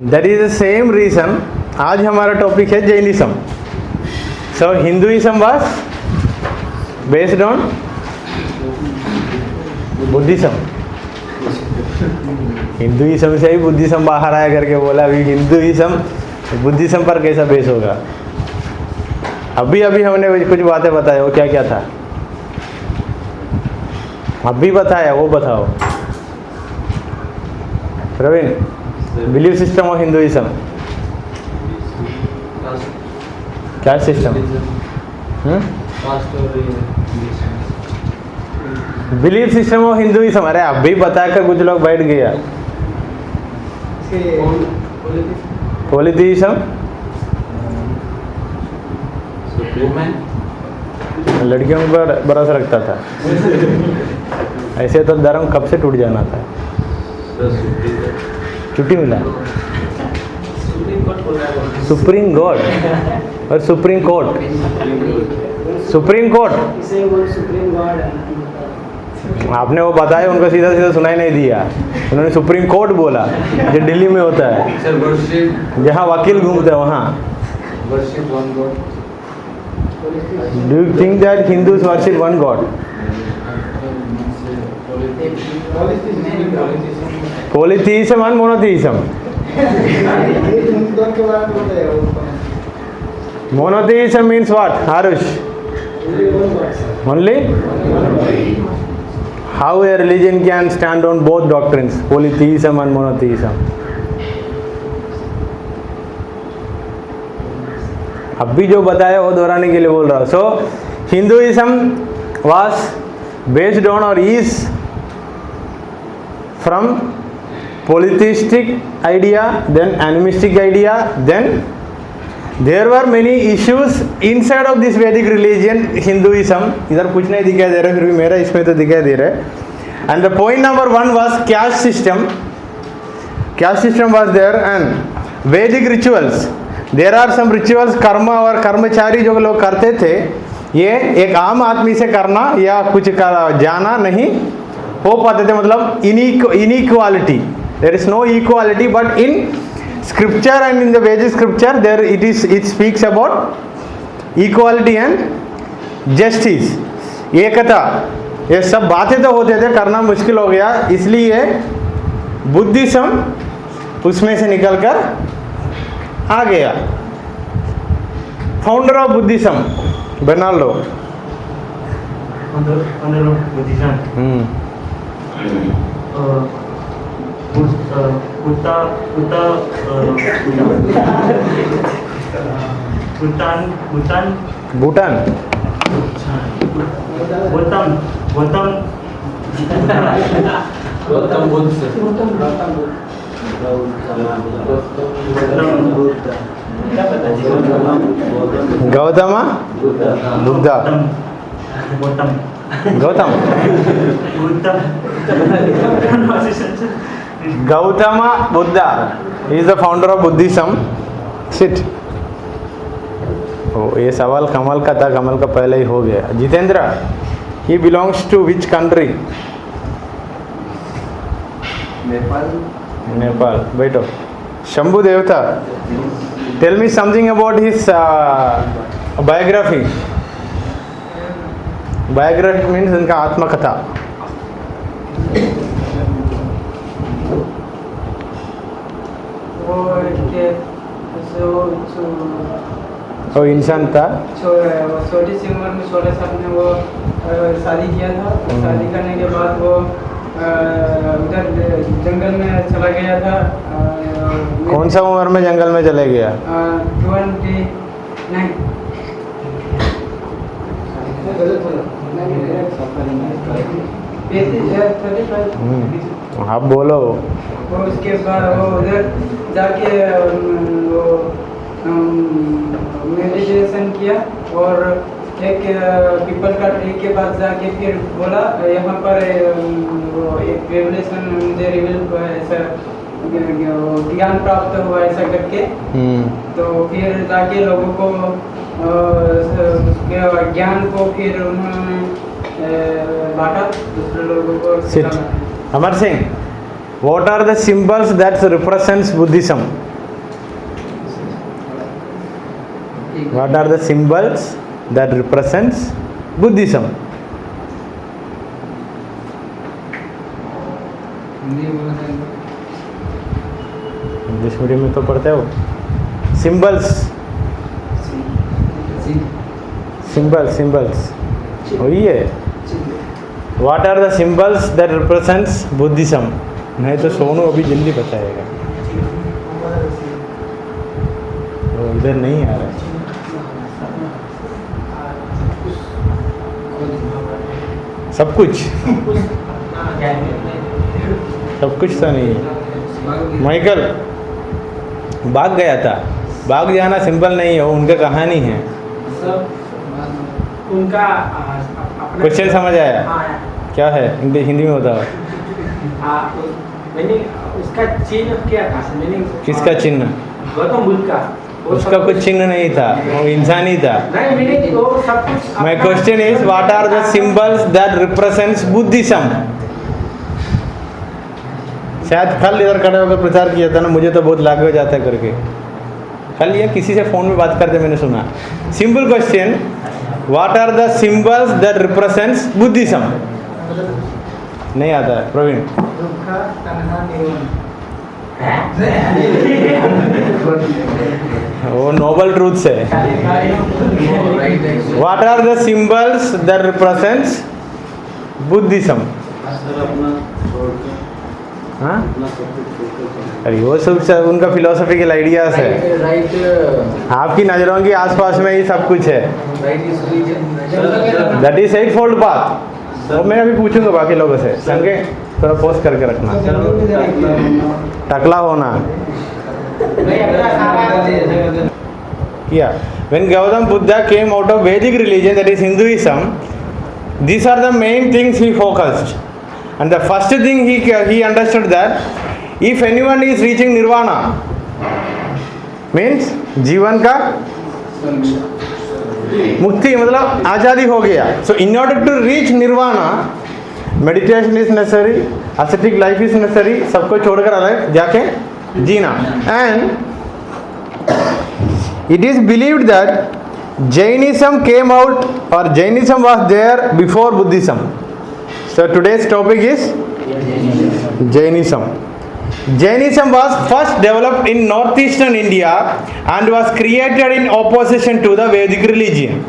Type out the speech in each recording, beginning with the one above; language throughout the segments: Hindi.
That is the same reason आज हमारा टॉपिक है Jainism. So Hinduism was based on Buddhism. Hinduism से ही बुद्धिज्म बाहर आया करके बोला. अभी हिंदुइज्म बुद्धिज्म पर कैसा बेस होगा. अभी अभी हमने कुछ बातें बताया, वो क्या क्या था अभी बताया, वो बताओ Praveen. Belief system of Hinduism क्या system. Belief system of Hinduism. अरे अभी बताकर कुछ लोग बैठ गया. पॉलिथिज्म लड़कियों पर भरोसा रखता था. ऐसे तो धर्म कब से टूट जाना था. छुट्टी मिला. सुप्रीम कोर्ट और सुप्रीम कोर्ट. सुप्रीम कोर्ट आपने वो बताया, उनको सीधा सीधा सुनाई नहीं दिया. उन्होंने सुप्रीम कोर्ट बोला, जो दिल्ली में होता है, जहाँ वकील घूमते हैं वहाँ. Do you think that Hindus worship one God. Polytheism and monotheism. Monotheism means what, Harush? Only? How a religion can stand on both doctrines, polytheism and monotheism? अभी जो बताया वो दोहराने के लिए बोल रहा हूँ. So Hinduism was based on or is from polytheistic idea, then animistic idea, then there were many issues inside of this Vedic religion, Hinduism. इधर कुछ नहीं दिखाई दे रहा, फिर भी मेरा इसमें तो दिखाई दे रहा है. And the point number one was caste system. Caste system was there and Vedic rituals. There are some rituals, कर्म और कर्मचारी जो लोग करते थे, ये एक आम आदमी से करना या कुछ जाना नहीं हो पाते थे. मतलब inequality. There is no equality, but in scripture and in the Vedic scripture there it speaks about equality and justice. एकता. ये सब बातें तो होते थे, करना मुश्किल हो गया, इसलिए बुद्धिज्म उसमें से निकलकर आ गया. Founder of Buddhism Bernardo. Founder of Buddhism Bhutan. Gautam Buddha. Gautam Gautama Buddha is the founder of Buddhism. Sit. Oh, ये सवाल कमल का था, कमल का पहले ही हो गया. Jitendra, he belongs to which country? Nepal. Nepal. बैठो. शंभु देवता, tell me something about his biography. Biography means उनका आत्मकथा. वो इंसान था. छोटी सी उम्र में 16 साल में वो शादी किया था. शादी करने के बाद वो उधर जंगल में चला गया था. कौन सा उम्र में जंगल में चले गया. 29. आप बोलो. वो उसके बाद वो उधर जाके वो मेडिटेशन किया और एक पीपल का ट्री के पास जाके फिर बोला यहाँ पर वो एक रेवलेशन मुझे रिवील ऐसा ज्ञान प्राप्त हुआ ऐसा करके. तो फिर जाके लोगों को उसके ज्ञान को फिर उन्होंने बांटा दूसरे लोगों को. Amar Singh, What are the symbols that represents Buddhism? What are the symbols that represents Buddhism? English medium में तो पढ़ते हो. Symbols. Symbols. वही है. What are the symbols that represents Buddhism? नहीं तो सोनू अभी जल्दी बताएगा. वो इधर नहीं आ रहा. सब कुछ तो नहीं. माइकल भाग गया था. भाग जाना सिंपल नहीं है, वो उनका कहानी है. उनका क्वेश्चन समझ आया? क्या है? इंग्लिश हिंदी में बताओ. मैंने उसका चिन्ह क्या था? मैंने किसका चिन्ह? गौतम बुद्ध का. उसका कुछ चिन्ह नहीं था, वो इंसान ही था. नहीं, मैंने वो सब कुछ. My question is what are the symbols that represents Buddhism? शायद कल इधर खड़े होकर प्रचार किया था ना, मुझे तो बहुत लाग हो जाता है करके. कल ये किसी से फोन में बात करते मैंने सुना. Simple question, what are the symbols that represents Buddhism? नहीं आता है प्रवीण. वो नोबल ट्रूथ्स है. What are the symbols that represents Buddhism? हाँ, अरे वो सब उनका फिलोसफिकल आइडियाज है. आपकी नजरों के आसपास में ही सब कुछ है. That is eight fold path. तो मैं अभी पूछूंगा बाकी लोगों से. संगे थोड़ा पोस्ट करके रखना. टकला होना क्या? When Gautam Buddha came out of Vedic religion, that is Hinduism, these are the main things he focused. And the first thing he understood that if anyone is reaching nirvana, means जीवन का मुक्ति मतलब आज़ादी हो गया. So in order to reach nirvana, meditation is necessary, ascetic life is necessary. सबको छोड़कर अलग जाके जीना. And it is believed that Jainism came out, or Jainism was there before Buddhism. So today's topic is Jainism. Jainism was first developed in northeastern India and was created in opposition to the Vedic religion.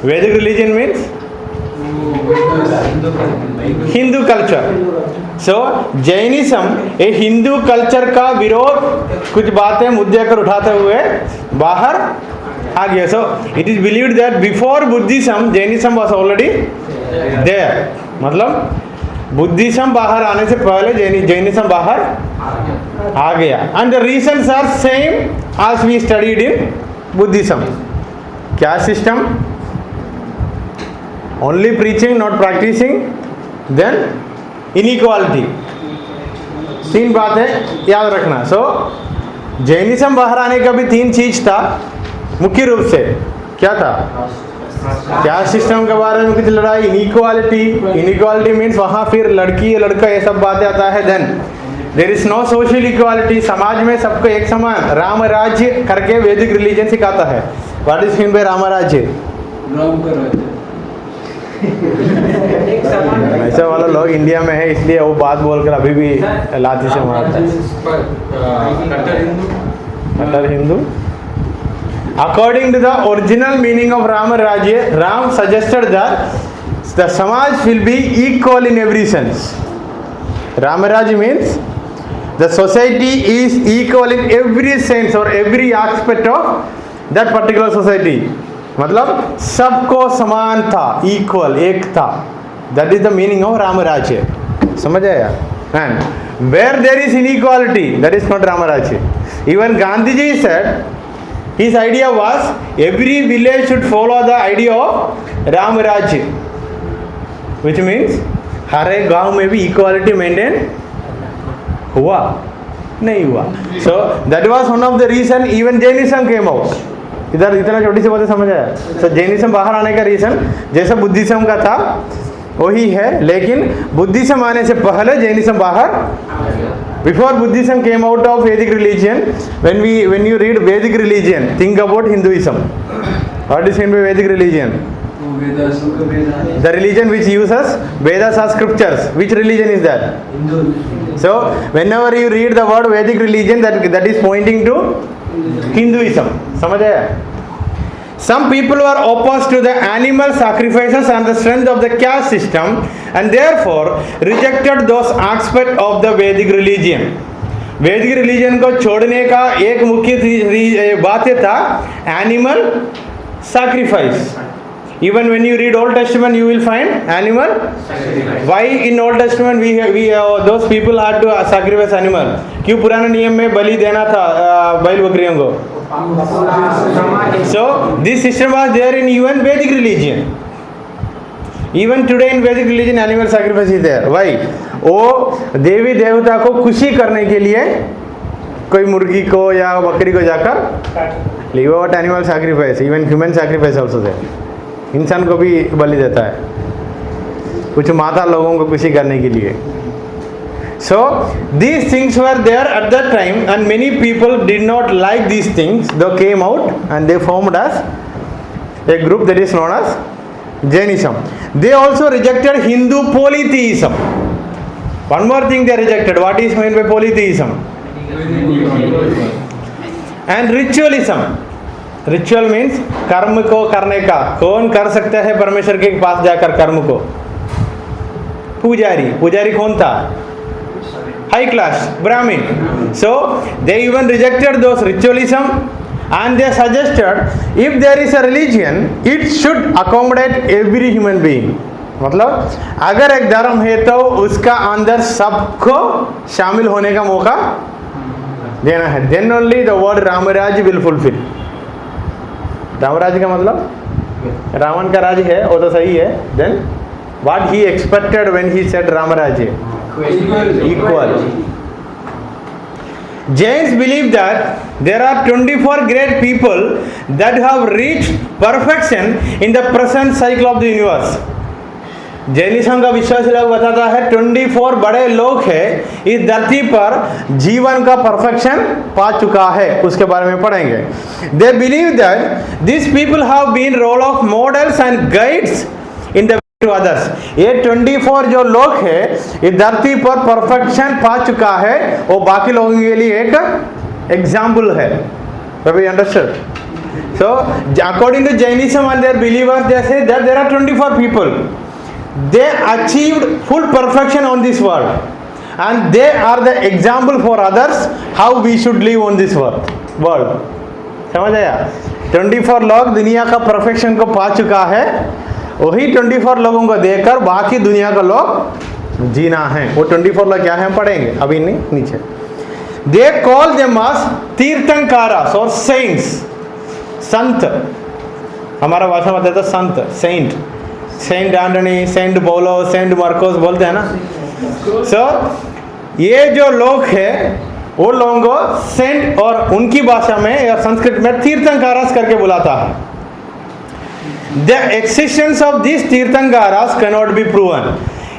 Vedic religion means Hindu culture. So Jainism a Hindu culture का विरोध कुछ बातें मुद्दे कर उठाते हुए बाहर आ गया. So it is believed that before Buddhism, Jainism was already there. मतलब बुद्धिज्म बाहर आने से पहले जैनिज्म बाहर आ गया. And the reasons are same as we studied in Buddhism. क्या सिस्टम? Only preaching, not practising, then inequality. 3 बातें याद रखना. सो जैनिज्म बाहर आने का भी 3 चीज था मुख्य रूप से. क्या था? क्या सिस्टम के बारे में कुछ लड़ाई. इनइक्वालिटी मीन्स वहाँ फिर लड़की लड़का ये सब बातें आता है. Then there is no social equality. समाज में सबको एक समान. राम राज्य करके वैदिक रिलीजन सिखाता है. What is mean by Ram राज्य? ऐसे वाला लोग इंडिया में है इसलिए वो बात बोलकर अभी भी लाठी से मारता है. कट्टर Hindu. According to the original meaning of Rama Rajya, Ram suggested that the Samaj will be equal in every sense. Rama Rajya means the society is equal in every sense or every aspect of that particular society. मतलब सबको समान था, equal, एक था. That is the meaning of Rama Rajya. समझ आया? And where there is inequality, that is not Rama Rajya. Even Gandhiji said his idea was every village should follow the idea of Ram Rajya, which means हर एक गांव में भी इक्वालिटी मेंटेन हुआ नहीं हुआ. So that was one of the reason even Jainism came out. इधर इतना छोटी सी बातें समझ आया. So Jainism बाहर आने का रीजन जैसा बुद्धिज्म का था वही है, लेकिन बुद्धिज्म आने से पहले जैनिज्म बाहर Before Buddhism came out of Vedic religion, when you read Vedic religion, think about Hinduism. What is meant by Vedic religion? The religion which uses Vedas as scriptures. Which religion is that? Hindu. So, whenever you read the word Vedic religion, that is pointing to Hinduism. समझ आया? Some people were opposed to the animal sacrifices and the strength of the caste system, and therefore rejected those aspects of the Vedic religion. वैदिक रिलीजन को छोड़ने का एक मुख्य बात था animal sacrifice. Even when you read Old Testament, you will find animal sacrifice. Why in Old Testament we those people had to sacrifice animal? क्यों पुराने नियम में बलि देना था बैल बकरियों को? So this system was there in even Vedic religion. Even today in Vedic religion, animal sacrifice is there. Why? वो देवी देवता को खुशी करने के लिए कोई मुर्गी को या बकरी को जाकर live out animal sacrifice. Even human sacrifice also there. इंसान को भी बलि देता है कुछ माता लोगों को खुशी करने के लिए. So these things were there at that time, and many people did not like these things. They came out and they formed as a group that is known as Jainism. They also rejected Hindu polytheism. One more thing they rejected. What is meant by polytheism? And ritualism. Ritual means कर्म को करने का. कौन कर सकता है परमेश्वर के पास जाकर कर्म को? पुजारी. पुजारी कौन था? High class Brahmin. So they even rejected those ritualism and they suggested if there is a religion it should accommodate every human being. मतलब अगर एक धर्म है तो उसका अंदर सबको शामिल होने का मौका देना है. then only the word Ramraj will fulfill. Ramraj का मतलब रावण का राज है वो तो सही है. then what he expected when he said Ramraj equal. Jains believe that there are 24 great people that have reached perfection in the present cycle of the universe. Jainism का विश्वास लोग बताता है 24 बड़े लोग हैं इस धरती पर जीवन का परफेक्शन पा चुका है. उसके बारे में पढ़ेंगे. They believe that these people have been role of models and guides in the to others. ये 24 जो लोग हैं इस धरती पर परफेक्शन पा चुका है वो बाकी लोगों के लिए एक एग्जाम्पल है. Have you understood? So according to Jainism and their believers, they say that there are 24 people. They achieved full perfection on this world, and they are the example for others how we should live on this world. समझ आया? 24 लोग दुनिया का परफेक्शन को पा चुका है. वही 24 लोगों को देखकर बाकी दुनिया का लोग जीना है. वो 24 लोग क्या है पढ़ेंगे अभी नहीं नीचे. They call them as tirthankaras और सेंट्स. संत हमारा भाषा में कहता संत saint. Saint Anthony, Saint Paulo, Saint Marcos बोलते हैं ना. सो ये जो लोग हैं वो लोगों को सेंट और उनकी भाषा में या संस्कृत में तीर्थंकारास करके बुलाता है. The existence of these तीर्थंकारास cannot be proven.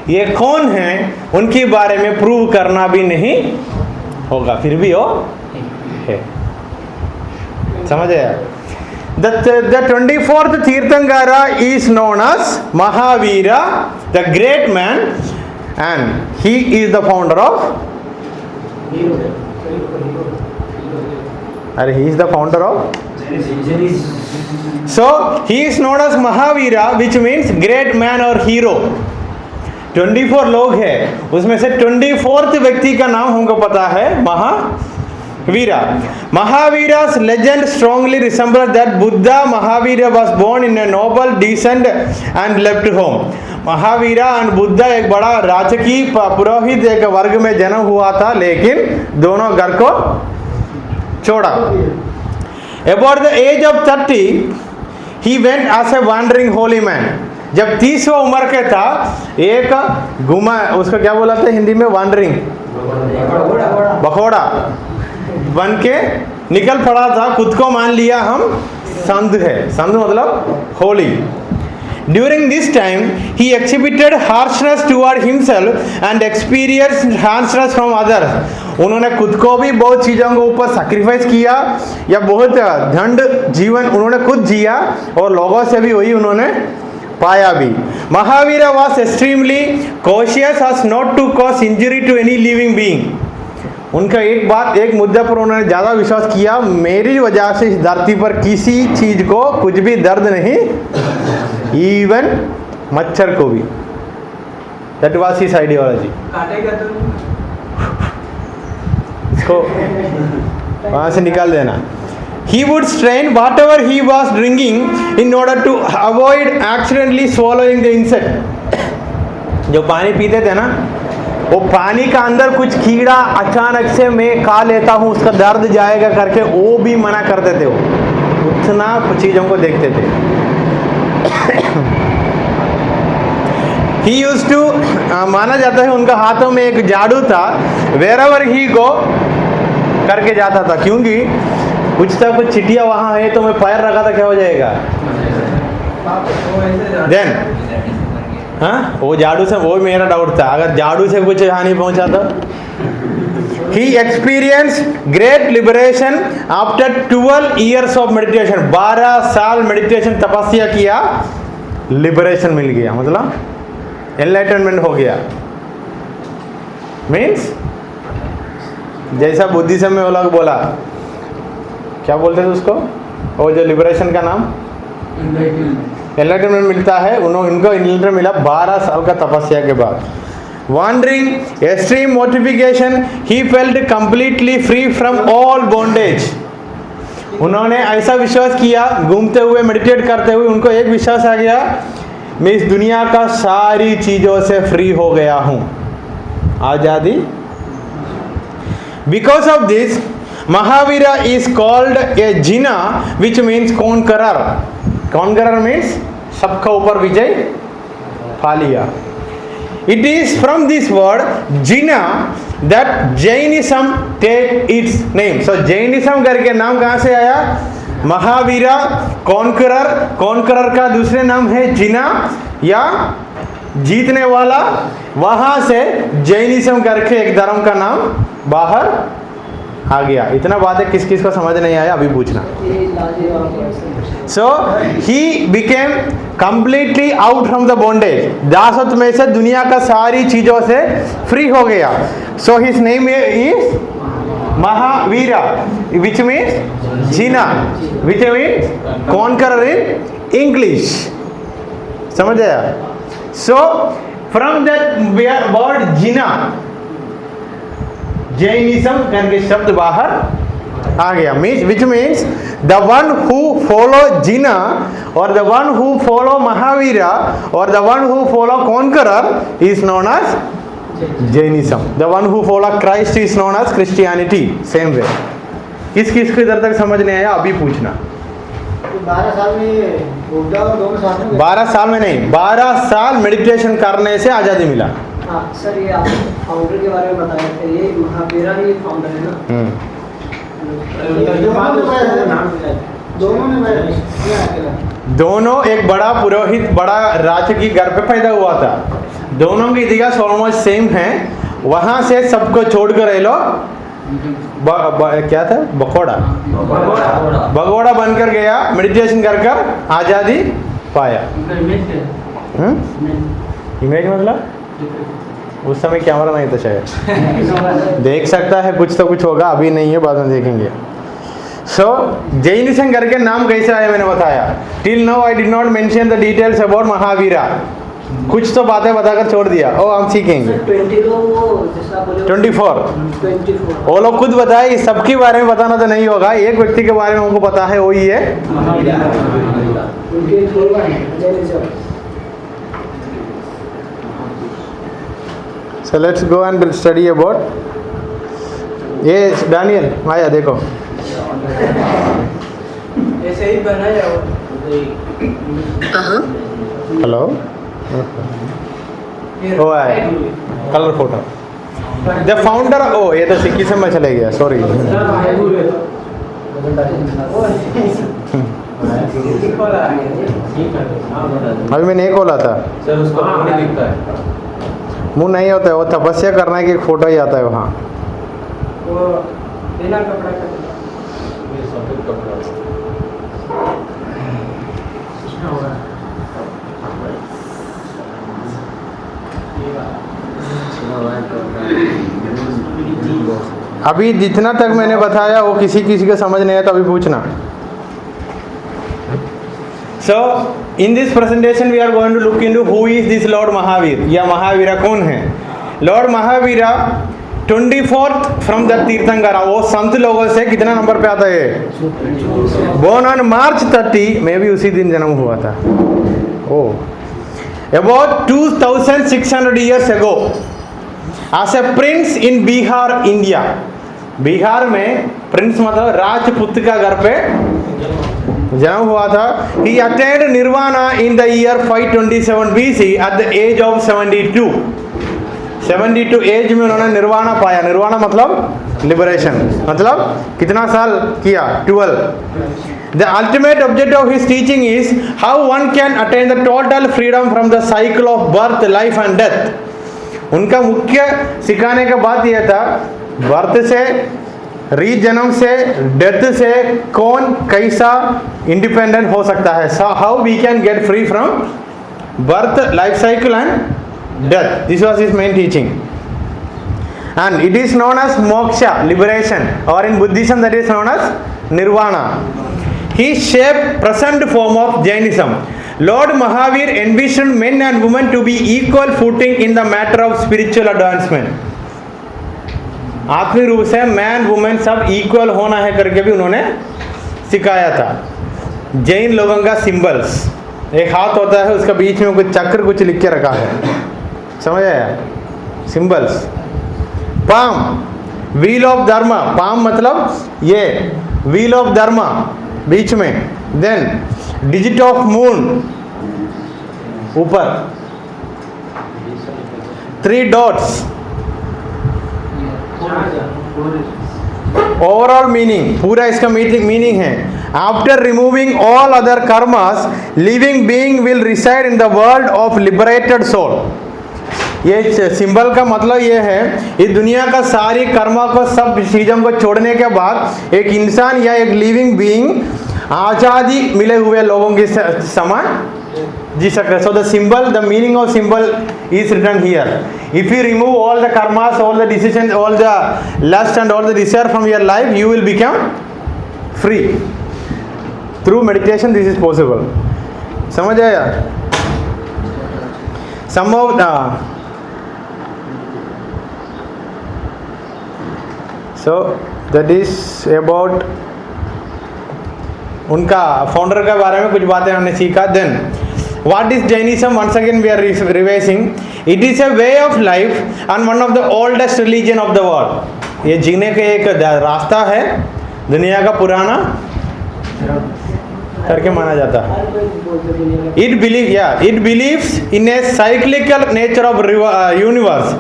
ये कौन हैं उनके बारे में प्रूव करना भी नहीं होगा. फिर भी वो है. समझ आया? The 24th Tirthankara is known as Mahavira, the great man, and he is the founder of. He is the founder of. So he is known as Mahavira, which means great man or hero. 24 लोग हैं उसमें से 24th व्यक्ति का नाम हमको पता है Mahavira. Mahavira's legend strongly resembles that Buddha Mahavira was born in a noble descent and left home. Mahavira and Buddha एक बड़ा राजकीय पुरोहित एक वर्ग में जन्म हुआ था लेकिन दोनों घर को छोड़ा. About the age of 30, he went as a wandering holy man. जब 30वां उम्र के था एक घुमा उसको क्या बोला था हिंदी में वॉन्डरिंग बखोड़ा बन के निकल पड़ा था. खुद को मान लिया हम संत है. संत मतलब Holi. During this time, he exhibited harshness toward himself and experienced harshness from others. उन्होंने खुद को भी बहुत चीज़ों के ऊपर सैक्रिफाइस किया या बहुत दंड जीवन उन्होंने खुद जिया और लोगों से भी वही उन्होंने पाया भी. Mahavir was extremely cautious as not to cause injury to any living being. उनका एक मुद्दे पर उन्होंने ज़्यादा विश्वास किया, मेरी वजह से इस धरती पर किसी चीज़ को कुछ भी दर्द नहीं, इवन मच्छर को भी. That was his ideology. काटेगा तो इसको वहाँ से निकाल देना. He would strain whatever he was drinking in order to avoid accidentally swallowing the insect. जो पानी पीते थे ना, वो पानी का अंदर कुछ कीड़ा अचानक से मैं खा लेता हूँ उसका दर्द जाएगा करके वो भी मना करते थे. वो उतना कुछ चीज़ों को देखते थे. He used to माना जाता है उनका हाथों में एक झाड़ू था, wherever he go करके जाता था, क्योंकि कुछ था कुछ चिटिया वहाँ है तो मैं पैर रखा था क्या हो जाएगा. देन हाँ वो झाड़ू से, वो मेरा डाउट था, अगर झाड़ू से कुछ हानि पहुंचा तो. He experienced great liberation after 12 years of meditation. 12 साल मेडिटेशन तपस्या किया, लिबरेशन मिल गया, मतलब एनलाइटनमेंट हो गया. मीन्स जैसा बुद्धिज्म में वो लोग बोला, क्या बोलते थे उसको, वो जो लिबरेशन का नाम एनलाइटनमेंट मिलता है, इनको एनलाइटनमेंट मिला 12 साल का तपस्या के बाद. Wandering, extreme mortification, he felt completely free from all bondage. उन्होंने ऐसा विश्वास किया, घूमते हुए मेडिटेट करते हुए उनको एक विश्वास आ गया, मैं इस दुनिया का सारी चीज़ों से फ्री हो गया हूँ, आज़ादी. Because of this, Mahavira is called a Jina, which means conqueror. Conqueror means सबका ऊपर विजय पा लिया. It is from this word Jina that Jainism take its name. So Jainism करके नाम कहाँ से आया? महावीरा, कॉन्करर. कॉन्करर का दूसरे नाम है जिना या जीतने वाला. वहाँ से जैनिज्म करके एक धर्म का नाम बाहर आ गया. इतना बात है, किस किस को समझ नहीं आया अभी पूछना. So he became completely out from the bondage. दासत्व में से दुनिया का सारी चीज़ों से फ्री हो गया. So his name is Mahavira, which means Jina, which means conqueror in English. समझ आया? So from that word Jina, Jainism करके शब्द बाहर आ गया. Means which means the one who follow Jina और the one who follow Mahavira और the one who follow conqueror is known as Jainism. The one who follow Christ is known as Christianity. Same way. किस किस को इधर तक समझ नहीं आया अभी पूछना. 12 साल में बुद्धा और दोनों साथ में 12 साल में नहीं, 12 साल मेडिटेशन करने से आज़ादी मिला. हाँ सर, ये आप फाउंडर के बारे में बताए थे, ये महावीरा ही फाउंडर है ना. दोनों एक बड़ा पुरोहित, बड़ा राज की घर पे पैदा हुआ था. दोनों की इतिहास ऑलमोस्ट सेम है. वहाँ से सबको छोड़कर ये लोग क्या था, भगोड़ा बनकर गया, मेडिटेशन कर कर आज़ादी पाया. इमेज मतलब उस समय कैमरा नहीं था शायद. देख सकता है कुछ तो कुछ होगा, अभी नहीं है, बाद में देखेंगे. सो जैनिज्म करके नाम कैसे आया मैंने बताया. Till now I did not mention the details about Mahavira. कुछ तो बातें बताकर छोड़ दिया. ओ हम सीखेंगे. 24 वो लोग खुद बताए. सबके बारे में बताना तो नहीं होगा, एक व्यक्ति के बारे में हमको पता है, वही है. So let's go and study about ये डैनियल आया देखो. ऐसे ही बनाया. हेलो वो है कलर फोटो. The founder. ओ ये तो सिक्किज्म में चले गया, सॉरी. खोला है। अभी मैंने एक खोला था, सर उसका मुंह नहीं दिखता है। मुंह नहीं होता है, वो तपस्या करना की एक फोटो ही आता है वहाँ। वो बिना कपड़ा का ये सफेद कपड़ा। अभी जितना तक मैंने बताया वो किसी किसी को समझ नहीं है तो अभी पूछना। So in this presentation we are going to look into who is this Lord Mahavir, या महावीरा कौन है। Lord Mahavira 24th from the tirthankara, वो संत लोगों से कितना नंबर पे आता है? बोर्न ऑन March 30, मे भी उसी दिन जन्म हुआ था। Oh, about 2600 years ago as a prince in Bihar, India। Bihar में प्रिंस मतलब राजपुत का घर पे जन्म हुआ था। He attained nirvana in the year 527 BC at the age of 72। 72 as में उन्होंने निर्वाणा पाया। निर्वाणा मतलब लिबरेशन, मतलब कितना साल किया? 12। The ultimate objective of his teaching is how one can attain the total freedom from the cycle of birth, life and death। उनका मुख्य सिखाने का बात यह था, बर्थ से, रीजन्म से, डेथ से कौन कैसा इंडिपेंडेंट हो सकता है। How we can get free from birth, life cycle and death. This was his main teaching and it is known as moksha, liberation, और in Buddhism that is known as nirvana. He shape present form of Jainism. Lord Mahavir envisioned men and women to be equal footing in the matter of spiritual advancement। आत्मिक रूप से मैन वुमेन सब इक्वल होना है करके भी उन्होंने सिखाया था। जैन लोगों का सिंबल्स, एक हाथ होता है उसका बीच में कुछ चक्र कुछ लिख के रखा है, समझ आया? Symbols. Palm, wheel of Dharma, palm मतलब ये व्हील ऑफ धर्मा बीच में। देन डिजिट ऑफ मून ऊपर, 3 डॉट्स। ओवरऑल मीनिंग, पूरा इसका मीनिंग है, after removing all other karmas living being will reside in the world of liberated soul. ये सिंबल का मतलब ये है, इस दुनिया का सारी कर्मा को, सब चीज़ों को छोड़ने के बाद एक इंसान या एक लिविंग बीइंग आज़ादी मिले हुए लोगों के समान जी सकते। So the symbol, the meaning of symbol is written here. If you remove all the karmas, all the decision, all the lust and all the desire from your life, you will become free through meditation. This is possible. समझ आया? Sum of so that is about उनका फाउंडर के बारे में कुछ बातें हमने सीखा। Then what is Jainism? Once again we are revising. It is a way of life and one of the oldest religion of the world. ये जीने का एक रास्ता है, दुनिया का पुराना करके माना जाता है। It believes in A cyclical nature of universe.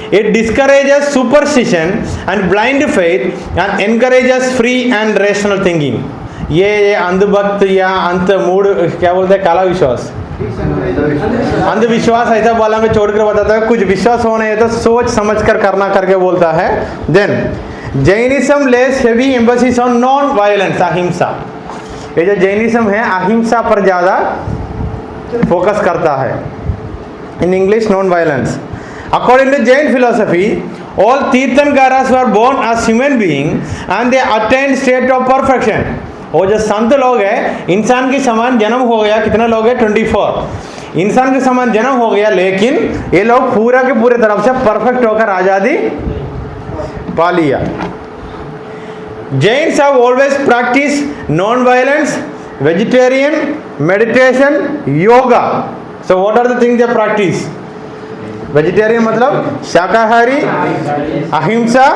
It discourages superstition and blind faith and encourages free and rational thinking। ये अंधभक्त या अंत मूड क्या बोलते हैं, काला विश्वास, अंधविश्वास ऐसा बोला में छोड़कर बताता है, कुछ विश्वास होना है तो सोच समझ कर करना करके बोलता है। Then Jainism lays heavy emphasis on non violence, ahimsa. ये जो जैनिज्म है अहिंसा पर ज़्यादा फोकस करता है। In English non violence. According to Jain philosophy, all Tirthankaras were born as human beings and they attained state of perfection। वो जो संत लोग हैं, इंसान के समान जन्म हो गया, कितने लोग हैं? 24। इंसान के समान जन्म हो गया, लेकिन ये लोग पूरा के पूरे तरफ से परफेक्ट होकर आज़ादी पा लिया। Jains have always practiced non-violence, vegetarian, meditation, yoga। So what are the things they practice? Vegetarian मतलब शाकाहारी, अहिंसा,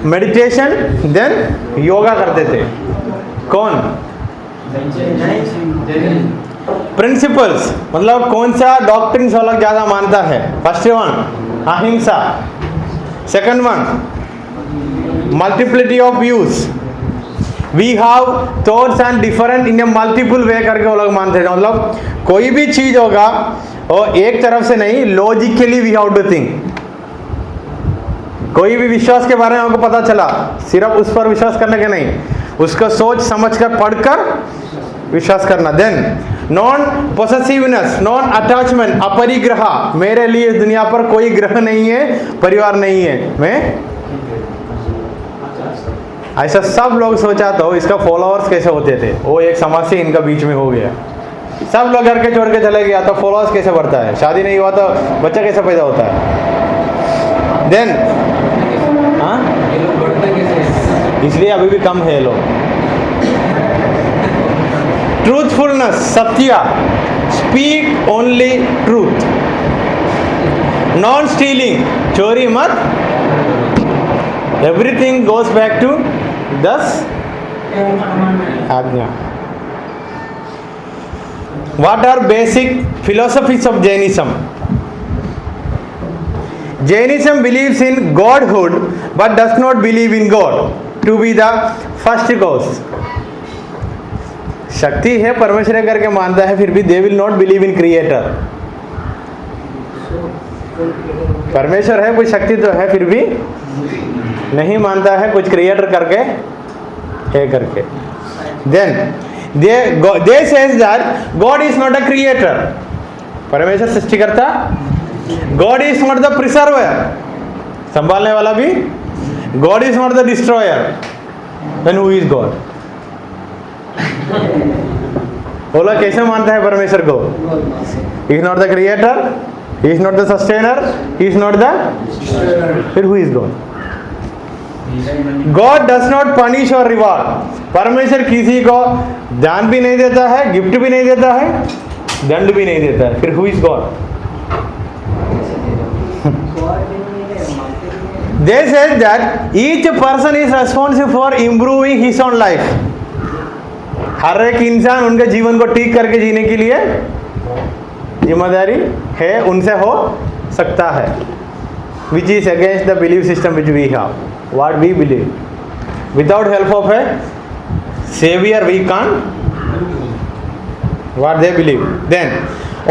मेडिटेशन, देन योगा करते थे। कौन? प्रिंसिपल्स मतलब कौन सा डॉक्ट्रिन्स वाला ज़्यादा मानता है? First one ahimsa, second one multiplicity of views, we have thoughts and different in a multiple way करके वो लोग मानते हैं। मतलब कोई भी चीज होगा और एक तरफ से नहीं, logically we have to think. कोई भी विश्वास के बारे में हमको पता चला, सिर्फ उस पर विश्वास करने के नहीं, उसका सोच समझ कर पढ़कर विश्वास करना। देन नॉन पोसेसिवनेस, नॉन अटैचमेंट, अपरिग्रह, मेरे लिए इस दुनिया पर कोई ग्रह नहीं है, परिवार नहीं है, मैं ऐसा सब लोग सोचा। तो इसका फॉलोअर्स कैसे होते थे, वो एक समस्या इनका बीच में हो गया। सब लोग घर के छोड़ के चले गया तो फॉलोअर्स कैसे बढ़ता है, शादी नहीं हुआ तो बच्चा कैसे पैदा होता है। देन हाँ, ये लोग बढ़ते कैसे हैं? इसलिए अभी भी कम है लोग। ट्रूथफुलनेस, सत्य, speak only truth. Non stealing, चोरी मत। एवरीथिंग गोज बैक टू 10 आज्ञा। What are basic philosophies of Jainism? Jainism believes in Godhood but does not believe in God to be the first cause. शक्ति है, परमेश्वर करके मानता है, फिर भी they will not believe in creator. परमेश्वर है, कुछ शक्ति तो है, फिर भी नहीं मानता है कुछ क्रिएटर करके है करके। Then they says that God is not a creator. परमेश्वर सृष्टिकर्ता, God is not the preserver, संभालने वाला भी, God is not the destroyer. Then who is God? बोला कैसे मानता है परमेश्वर को? He is not the creator, he is not the sustainer, he is not the फिर who is God? God does not punish or reward. परमेश्वर किसी को दान भी नहीं देता है, गिफ्ट भी नहीं देता है, दंड भी नहीं देता है, फिर who is God? They said that each person is responsible for improving his own life. हर एक इंसान उनके जीवन को ठीक करके जीने के लिए जिम्मेदारी है, उनसे हो सकता है। Which is against the belief system which we have. What we believe. Without help of a savior we can't. What they believe. Then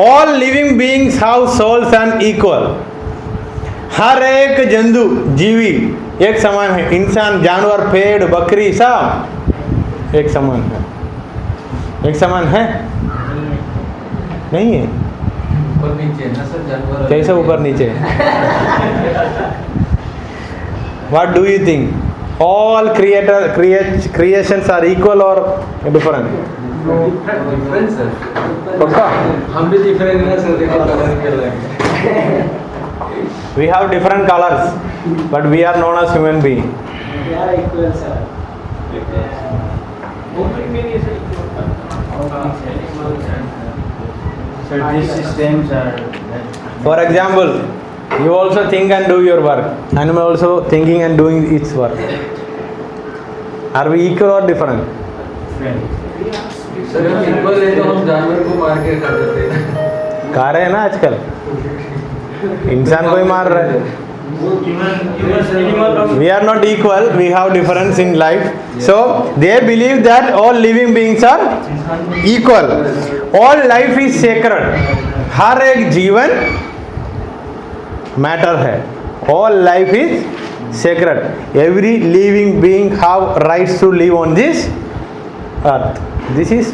all living beings have souls and equal. हर एक जंतु जीवी एक समान है, इंसान, जानवर, पेड़, बकरी सब एक समान है। एक समान है नहीं है? ऊपर नीचे ना सर, जानवर कैसे ऊपर नीचे? What do you think? All creations are equal or different? Difference sir, पक्का? हम भी डिफरेंट ना सर, देखो कलर के अलग। We have different colors, but we are known as human being. They are equal, sir. So these systems are For example, you also think and do your work. Animal also thinking and doing its work. Are we equal or different? Sir हम इक्वल है तो हम जानवर को मार के खा देते हैं। खा रहे हैं ना आजकल, इंसान को ही मार रहे हैं। We are not equal, we have difference in life. So they believe that all living beings are equal. All life is sacred. हर एक जीवन मैटर है. All life is sacred. Every living being have rights to live on this earth. This is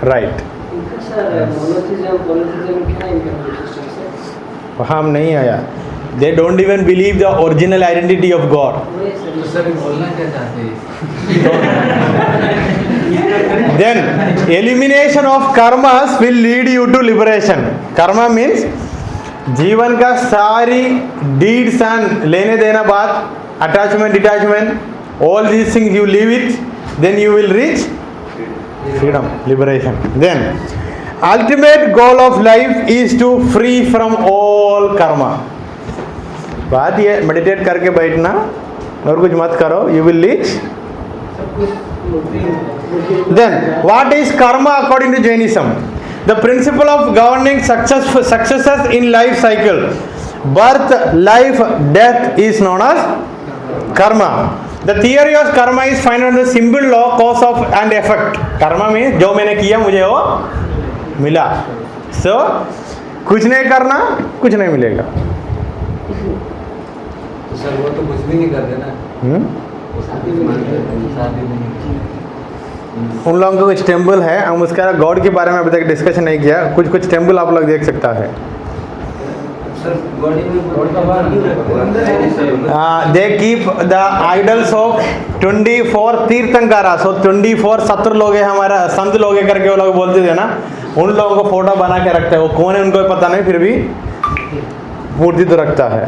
right. Sir monotheism polytheism क्या इनका सिस्टम से? वहाँ हम नहीं आया. They don't even believe the original identity of God. तो सर बोलना क्या चाहते हैं? Then elimination of karmas will lead you to liberation. Karma means जीवन का सारी deeds and लेने देना बात, attachment, detachment, all these things you leave it, then you will reach freedom, liberation. Then ultimate goal of life is to free from all karma. बात ये मेडिटेट करके बैठना और कुछ मत करो, you will reach. Then what is karma according to Jainism? The principle of governing successes in life cycle, birth, life, death is known as karma. The theory of Karma is find on the simple law cause of and effect. Karma में जो मैंने किया मुझे वो मिला. सो कुछ नहीं करना कुछ नहीं मिलेगा. तो सर वो तो कुछ भी नहीं करते ना. शादी नहीं. उन लोगों का कुछ टेम्पल है, हम उसका गॉड के बारे में अभी तक डिस्कशन नहीं किया. कुछ कुछ टेम्पल आप लोग देख सकता है. They keep the idols of 24 tirthankara. So 24 सत्र लोग है हमारा, संत लोग है करके वो लोग बोलते थे ना, उन लोगों को फोटो बना के रखते हैं. वो कौन है उनको भी पता नहीं, फिर भी मूर्ति तो रखता है.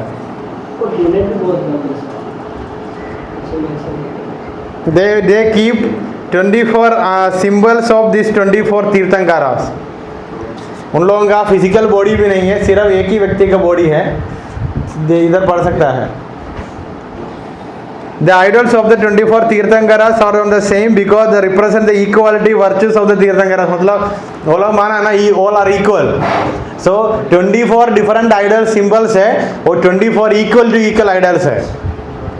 They keep 24 symbols of these 24 तीर्थंकारास. उन लोगों का फिजिकल बॉडी भी नहीं है, सिर्फ एक ही व्यक्ति का बॉडी है. इधर पढ़ सकता है. The idols of the 24 तीर्थंकारास are on the same because they represent the equality virtues of the तीर्थंकारास. मतलब वो लोग माना ना, ये all are equal. So 24 different idol symbols है, और 24 equal to equal idols है.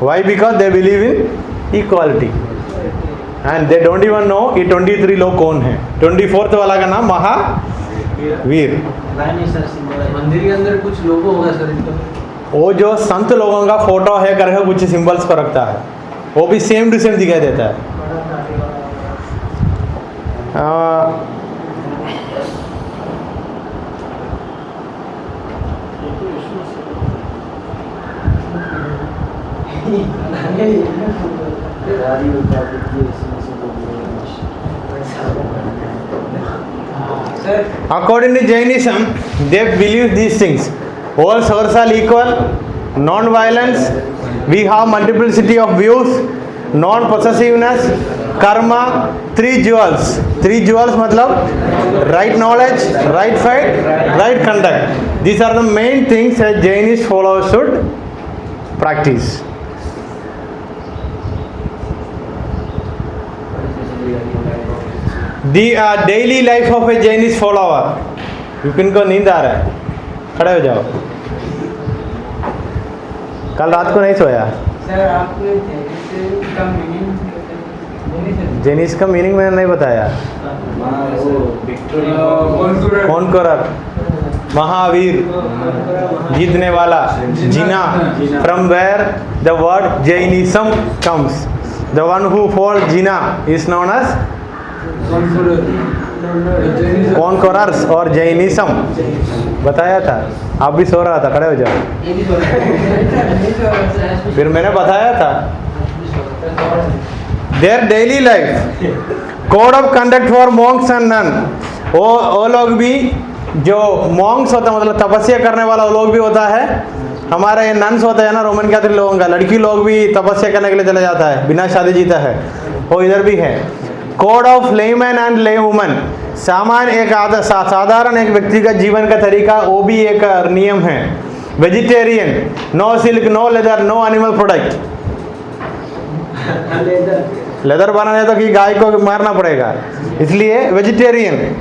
Why? Because they believe in equality. And they don't even know ये 23 लोग कौन है. 24th वाला का नाम महावीर. मंदिर के अंदर कुछ लोगो होगा सर इनका. वो जो संत लोगों का फोटो है करके कुछ सिंबल्स को रखता है, वो भी सेम टू सेम दिखाई देता है. According to Jainism, they believe these things. All souls are equal, non-violence, we have multiplicity of views, non-possessiveness, karma, 3 jewels. 3 jewels मतलब right knowledge, right faith, right conduct. These are the main things that Jainist followers should practice. The daily life of a Jainist follower. Vipin को नींद आ रहा है, खड़े हो जाओ. कल रात को नहीं सोया. सर आपने जेनिस का मीनिंग मैंने नहीं बताया. कौन कोरर? महावीर, जीतने वाला, Jina. From where the word Jainism comes. The one who follow Jina is known as conquerors और जैनिज्म. बताया था, आप भी सो रहा था, खड़े हो जाओ. फिर मैंने बताया था. Their daily life, code of conduct for monks and nun. वो लोग भी जो मॉन्क्स होता है, मतलब तपस्या करने वाला वो लोग भी होता है. हमारे ये नन्स होता है ना रोमन कैथोलिक लोगों का, लड़की लोग भी तपस्या करने के लिए चला जाता है, बिना शादी जीता है. वो इधर भी है. कोड ऑफ लेमैन एंड ले वुमन. सामान्य एक साधारण एक व्यक्ति का जीवन का तरीका, वो भी एक नियम है. Vegetarian, no silk, no leather, no animal product. Leather बनाने तो कि गाय को मारना पड़ेगा, इसलिए वेजिटेरियन.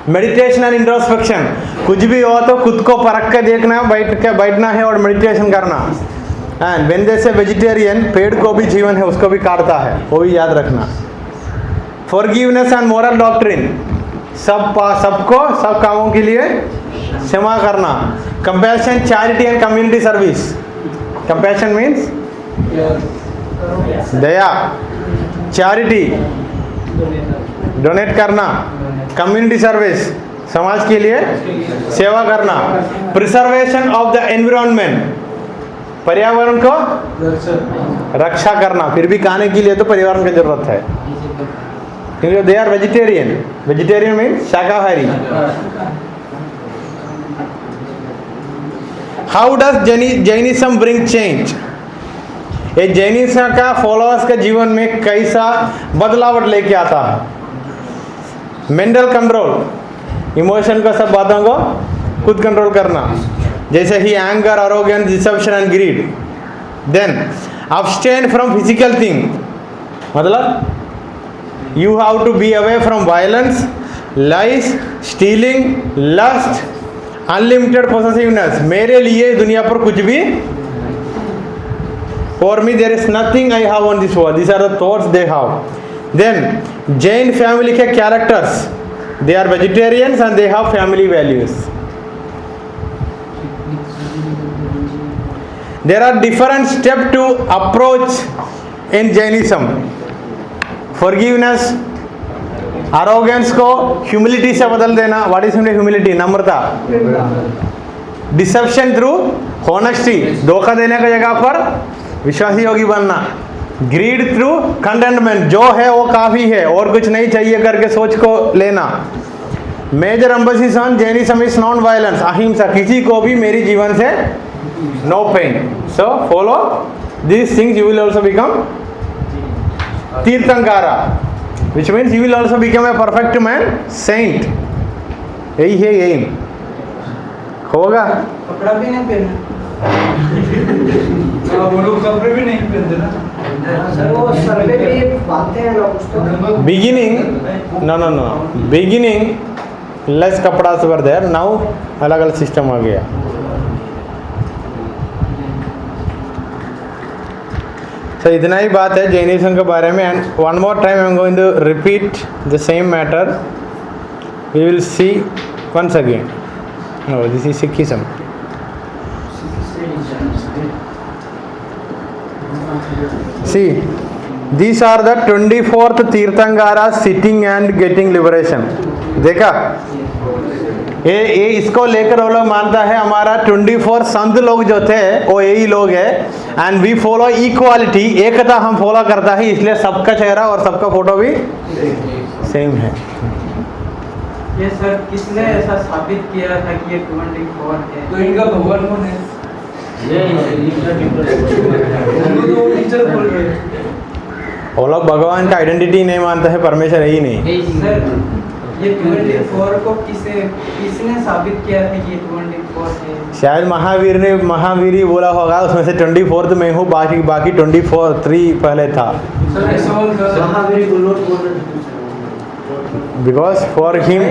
Meditation and introspection. कुछ भी हो तो खुद को परख के देखना, बैठना है और मेडिटेशन करना. एंड व्हेन दे से वेजिटेरियन, पेड़ को भी जीवन है, उसको भी काटता है, वो भी याद रखना. Forgiveness and moral doctrine. सबको सब कामों के लिए क्षमा करना. Compassion, charity and community service. Compassion means Daya, charity donate करना, कम्युनिटी सर्विस समाज के लिए सेवा करना. Preservation of the environment. पर्यावरण को रक्षा करना. फिर भी खाने के लिए तो पर्यावरण की जरूरत है, क्योंकि they are vegetarian. Vegetarian means शाकाहारी. How does Jainism bring change. ये जैनिज्म का फॉलोअर्स के जीवन में कैसा बदलाव लेके आता है. मेंटल कंट्रोल, इमोशन को, सब बातों को खुद कंट्रोल करना, जैसे ही anger, arrogance, deception and greed. Then abstain from physical thing, मतलब you have to be away from violence, lies, stealing, lust, unlimited possessiveness. मेरे लिए दुनिया पर कुछ भी For me there is nothing I have on this world. These are the thoughts they have. Then Jain family के characters, they are vegetarians and they have family values. There are different steps to approach in Jainism. Forgiveness, arrogance को humility से बदल देना. What is humility? Namrata. Deception through honesty, धोखा देने का जगह पर विश्वासी योगी बनना. Greed through contentment, जो है वो काफ़ी है और कुछ नहीं चाहिए करके सोच को लेना. Major emphasis on Jainism is non-violence, अहिंसा, किसी को भी मेरी जीवन से no pain. So follow these things, you will also become Tirthankara, which means you will also become a perfect man, saint. यही है एम. होगा? कपड़ा भी नहीं पहनना. वो लोग कपड़े भी नहीं पहनते ना सर, वो सर पे भी बांधते हैं लोग उसको. Beginning, no, beginning less कपड़ा वर देयर. नाउ अलग अलग सिस्टम आ गया. तो इतना ही बात है जैनिज्म के बारे में. And one more time I am going to repeat the same matter. We will see once again. No, this is Sikhism. See, these are the 24th Tirthankaras sitting and getting liberation. देखा? ये इसको लेकर वो लोग मानता है हमारा 24 संत लोग जो थे वो यही लोग है. एंड वी फॉलो इक्वालिटी, एकता हम फॉलो करता है, इसलिए सबका चेहरा और सबका फोटो भी सेम है. ये सर किसने ऐसा साबित किया था कि ये 24 है? तो इनका भगवान कौन है? वो लोग भगवान का आइडेंटिटी नहीं मानते हैं, परमेश्वर है ही नहीं. सर ये 24 को किसने साबित किया था कि ये 24 है? शायद महावीर ने महावीर बोला होगा, उसमें से 24th में हूँ, बाकी 23 पहले था. महावीर को लोग बोल रहे थे. Because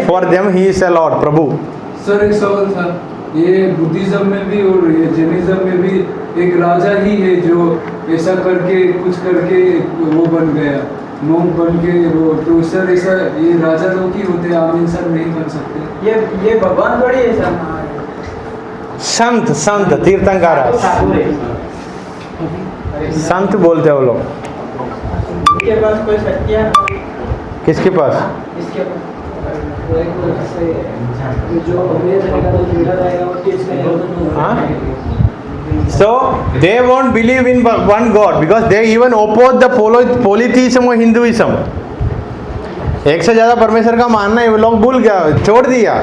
for them he is a Lord, Prabhu. Sir एक सवाल था, ये बुद्धिज्म में भी और ये जैनिज्म में भी एक राजा ही है जो ऐसा करके कुछ करके वो बन गया, मोम बन के वो. तो सर ऐसा ये राजा लोग ही होते हैं, आम इंसान नहीं बन सकते. ये भगवान थोड़ी है सर. संत तीर्थंकारा, संत बोलते हैं वो लोग. इसके पास कोई शक्तियाँ? किसके पास? इसके पास जो वेद रहेगा तो लीडर रहेगा वो टीच करेगा. हाँ. So they won't believe in one God because they even oppose the polytheism or Hinduism. एक से ज़्यादा परमेश्वर का मानना है वो लोग भूल गया, छोड़ दिया.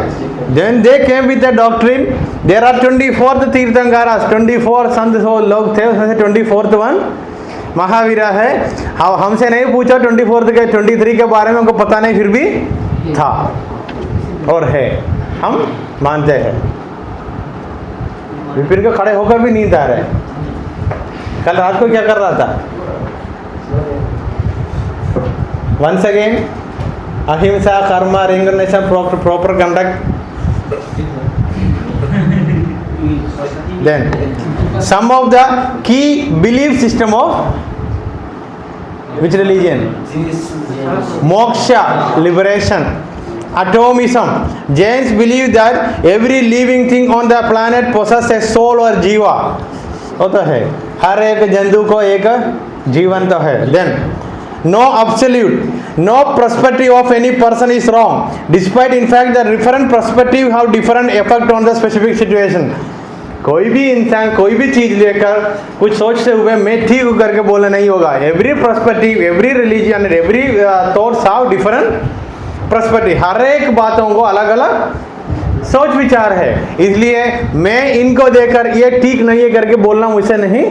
Then they came with the doctrine. There are 24th तीर्थंकारास, 24 संत लोग थे, उसमें से 24th वन महावीरा है. हमसे नहीं पूछा 24th के 23 के बारे में, उनको पता नहीं, फिर भी था और है, हम मानते हैं. विपिन को खड़े होकर भी नींद आ रहा है. कल रात को क्या कर रहा था? Once again ahimsa, karma, renunciation, proper conduct. Then some of the key belief system of which religion? Moksha, liberation. Atomism. Jains believe that every living thing on the planet possesses a soul or jiva. होता है, हर एक जंतु को एक जीवन तो है. Then no absolute, no perspective of any person is wrong, despite in fact the different perspective have different effect on the specific situation. कोई भी इंसान कोई भी चीज़ लेकर कुछ सोचते हुए मैं ठीक हूँ करके बोलना नहीं होगा. Every perspective, every religion, every thoughts have different perspective. हर एक बातों को अलग अलग सोच विचार है, इसलिए मैं इनको देखकर ये ठीक नहीं है करके बोलना मुझसे नहीं.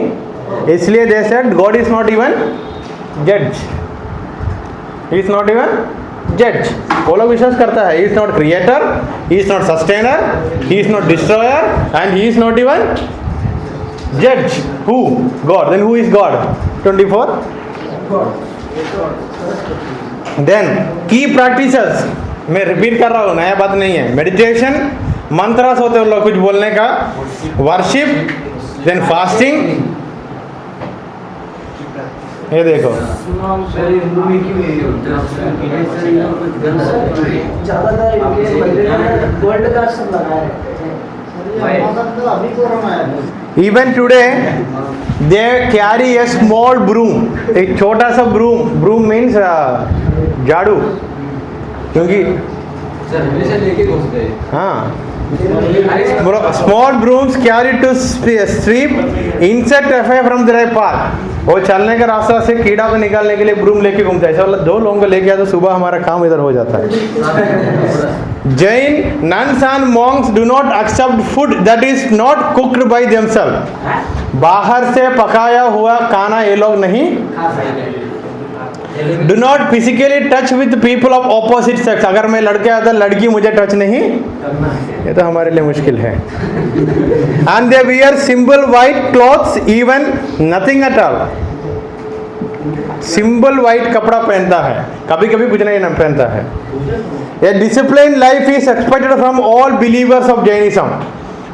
इसलिए they said God is not even जज, ही इज नॉट इवन जज. वो लोग विश्वास करता है, he is not creator, he is not sustainer, he is not destroyer and he is not even जज. Who? God. Then who is god? 24. Then की प्रैक्टिसेस, मैं रिपीट कर रहा हूँ, नया बात नहीं है. मेडिटेशन, मंत्रास होते हैं लोग कुछ बोलने का, वर्शिप, देन फास्टिंग, ये देखो सर हिंदू में क्यों ये होता है? ज्यादातर इनके मंदिर में गोल्ड का सब लगाए रहते हैं। अभी कोरोना है। Even today they carry a small broom, एक छोटा सा ब्रूम मीन्स झाड़ू, क्योंकि सर हमेशा लेके घुस गए। हाँ, small brooms carry to sweep insect away from the path. वो चलने का रास्ता से कीड़ा को निकालने के लिए ब्रूम लेके घूमता है। ऐसा वाला 2 लोगों को लेके आया तो सुबह हमारा काम इधर हो जाता है। Jain nuns and monks do not accept food that is not cooked by themselves। बाहर से पकाया हुआ खाना ये लोग नहीं। Do not physically touch with people of opposite sex। अगर मैं लड़के आता लड़की मुझे टच नहीं, ये तो हमारे लिए मुश्किल है। And they wear simple white clothes, even nothing at all। Simple white कपड़ा पहनता है, कभी कभी कुछ नहीं पहनता है। A disciplined life is expected from all believers of Jainism।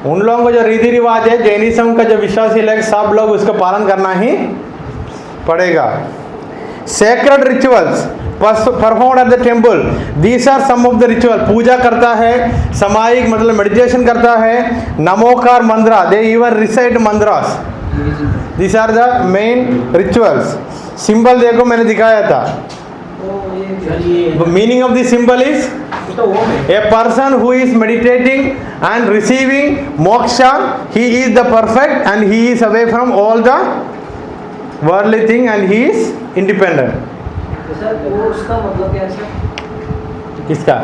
उन लोगों का जो रीति रिवाज है जैनिज्म का, जो विश्वासी लोग सब लोग उसका पालन करना ही पड़ेगा। Sacred rituals performed at the temple, these are some of the ritual। पूजा करता है, सामायिक मतलब मेडिटेशन करता है, नमोकार मंत्रा, they even recite mantras। These are the main rituals। Symbol देखो मैंने दिखाया था। The meaning of this symbol is a person who is meditating and receiving moksha, he is the perfect and he is away from all the worldly thing and he is independent। Sir वो उसका मतलब क्या है सर? किसका?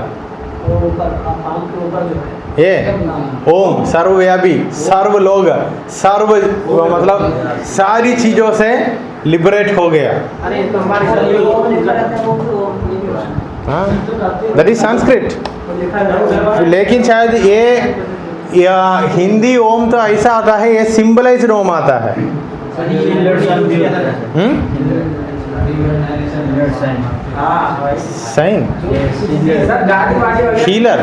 वो ऊपर पाँव के ऊपर जो है ये ओम सर्वव्यापी, सर्व लोग, सर्व मतलब सारी चीजों से लिबरेट हो गया। अरे तो हमारे घर में वो लिखा रहता है, वो ये भी होता है। हाँ, दैट इज संस्कृत। वो लिखा रहता है। लेकिन शायद ये या हिंदी ओम तो ऐसा आता है, ये सिंबलाइज्ड ओम आता है। साइन हीलर,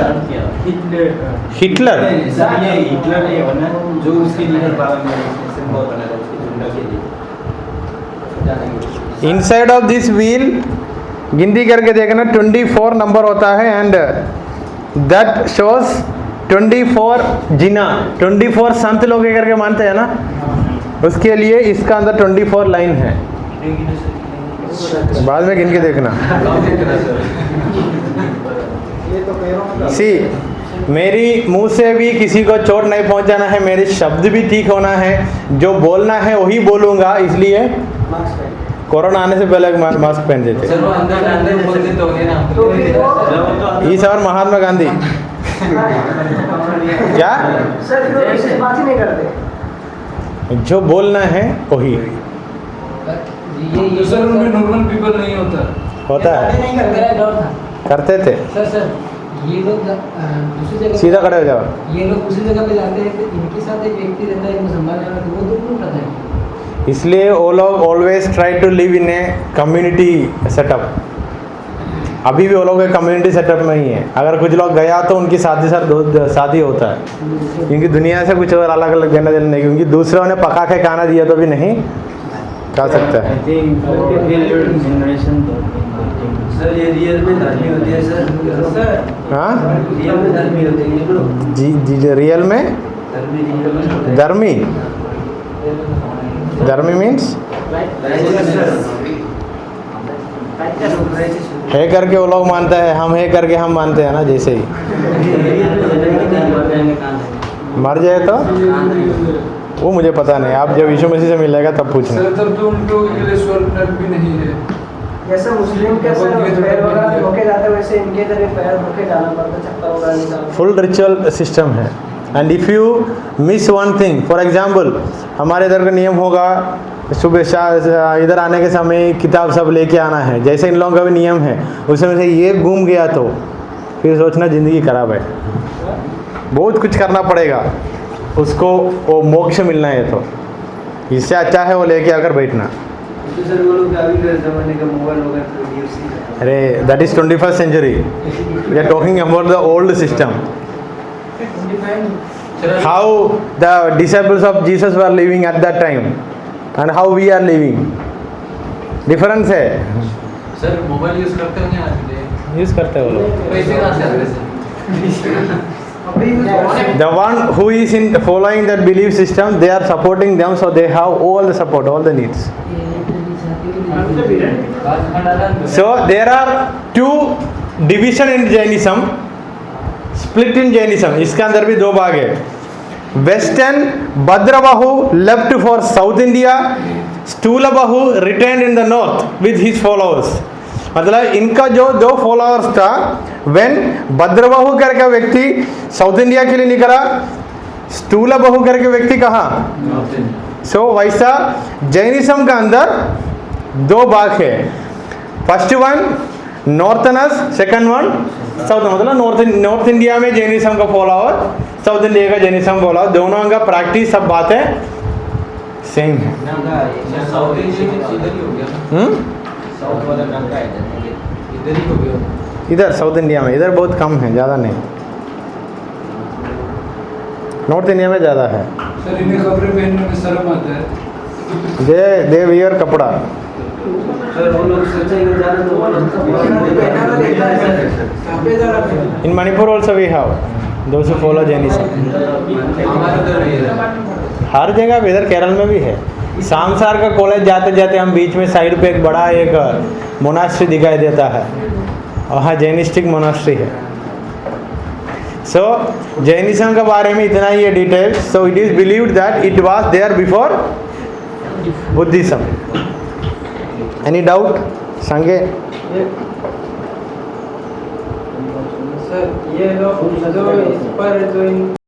हिटलर जो उसके लीडर सिंबल बना था उसके झुंडा के लिए। इनसाइड ऑफ दिस व्हील गिनती करके देखना 24 नंबर होता है एंड दैट शोज 24 जिना, 24 संत लोग करके मानते हैं ना, उसके लिए इसका अंदर 24 लाइन है। बाद में गिन के देखना। सी मेरी मुंह से भी किसी को चोट नहीं पहुंचाना है, मेरे शब्द भी ठीक होना है, जो बोलना है वही बोलूंगा। इसलिए कोरोना आने से पहले मास्क पहनते थे। सर वो अंदर बोलते तो होंगे ना। इस और महात्मा गांधी क्या सर लोग इस बात ही नहीं करते। जो बोलना है वही तो सर उनमें नॉर्मल पीपल नहीं होता है। नहीं करते। करते थे। सर ये लोग दूसरी जगह सीधा खड़े हो जाओ। ये लोग दूसरी जगह पे जाते हैं, तो इनके साथ एक व्यक्ति रहता है, इनको संभालने वाला, तो वो दुख नहीं उठाता है। इसलिए वो लोग always try to live in a community setup. अभी भी वो लोग कम्युनिटी सेटअप में ही है। अगर कुछ लोग गया तो उनकी साथ ही साथ ही होता है, क्योंकि दुनिया से कुछ और अलग अलग देना देना नहीं, क्योंकि दूसरों ने पका के खाना दिया तो भी नहीं खा सकता है। सर ये रियल में धर्मी होती है सर। हाँ रियल में धर्मी होती है जी जी, रियल में धर्मी, धर्मी मीन्स है करके वो लोग मानता है, हम है करके हम मानते हैं ना। जैसे ही मर जाए तो वो मुझे पता नहीं, आप जब यीशु मसीह से मिलेगा तब पूछना। सर तब तो उनको के लिए स्वर्ग नरक भी नहीं है। जैसे मुस्लिम के सर पैर वगैरह धोके जाते, वैसे इनके इधर पैर धोके जाना पड़ता, चक्कर वगैरह निकालना। फुल रिचुअल सिस्टम है। And if you miss one thing, for example हमारे इधर का नियम होगा सुबह इधर आने के समय किताब सब लेके आना है, जैसे इन लोगों का भी नियम है। उसमें से ये घूम गया तो फिर सोचना ज़िंदगी खराब है। बहुत कुछ करना पड़ेगा उसको, वो मोक्ष मिलना है तो इससे अच्छा है वो लेके आकर बैठना। तो सर वो लोग अभी के ज़माने का मोबाइल वगैरह, अरे that is 21st century, we are talking about the old system. How the disciples of Jesus were living at that time and how we are living, difference है। सर मोबाइल यूज करते होंगे आज के यूज करते हो लोग। पैसे कहाँ से आते हैं The one who is in following that belief system, they are supporting them, so they have all the support, all the needs. So there are two division in Jainism, split in Jainism. इसके अंदर भी दो भाग है। Western Bhadrabahu left for South India, Stulabahu retained in the north with his followers. मतलब इनका जो दो फॉलोअर्स था, व्हेन भद्रबाहु करके व्यक्ति साउथ इंडिया के लिए निकला, स्थूलबाहु करके व्यक्ति कहाँ? सो वैसा जैनिज्म का अंदर दो भाग है। First one northerners, second one south. मतलब नॉर्थ इंडिया में जैनिज्म का फॉलोअर, साउथ इंडिया का जैनिज्म फॉलोअर, दोनों का प्रैक्टिस सब बातें सेम है। साउथ इंडिया में इधर ही हो गया, साउथ वाला डंका है इधर ही हो गया। इधर साउथ इंडिया में इधर बहुत कम है, ज़्यादा नहीं। नॉर्थ इंडिया में ज़्यादा है। सर इन्हें कपड़े पहनने में शर्म आता है। दे वियर कपड़ा। सर वो लोग सच्चाई में जाना तो in Manipur also we have those who follow Jainism. हमारे उधर भी है। हर जगह इधर केरल में भी है। सामसार का कॉलेज जाते जाते हम बीच में साइड पे एक बड़ा एक मोनास्ट्री दिखाई देता है, वहाँ जैनिस्टिक मोनास्ट्री है। सो जैनिज्म के बारे में इतना ही है detail. So it is believed that it was there before Buddhism. Any doubt संगे? सर ये लोग जो इस पर जो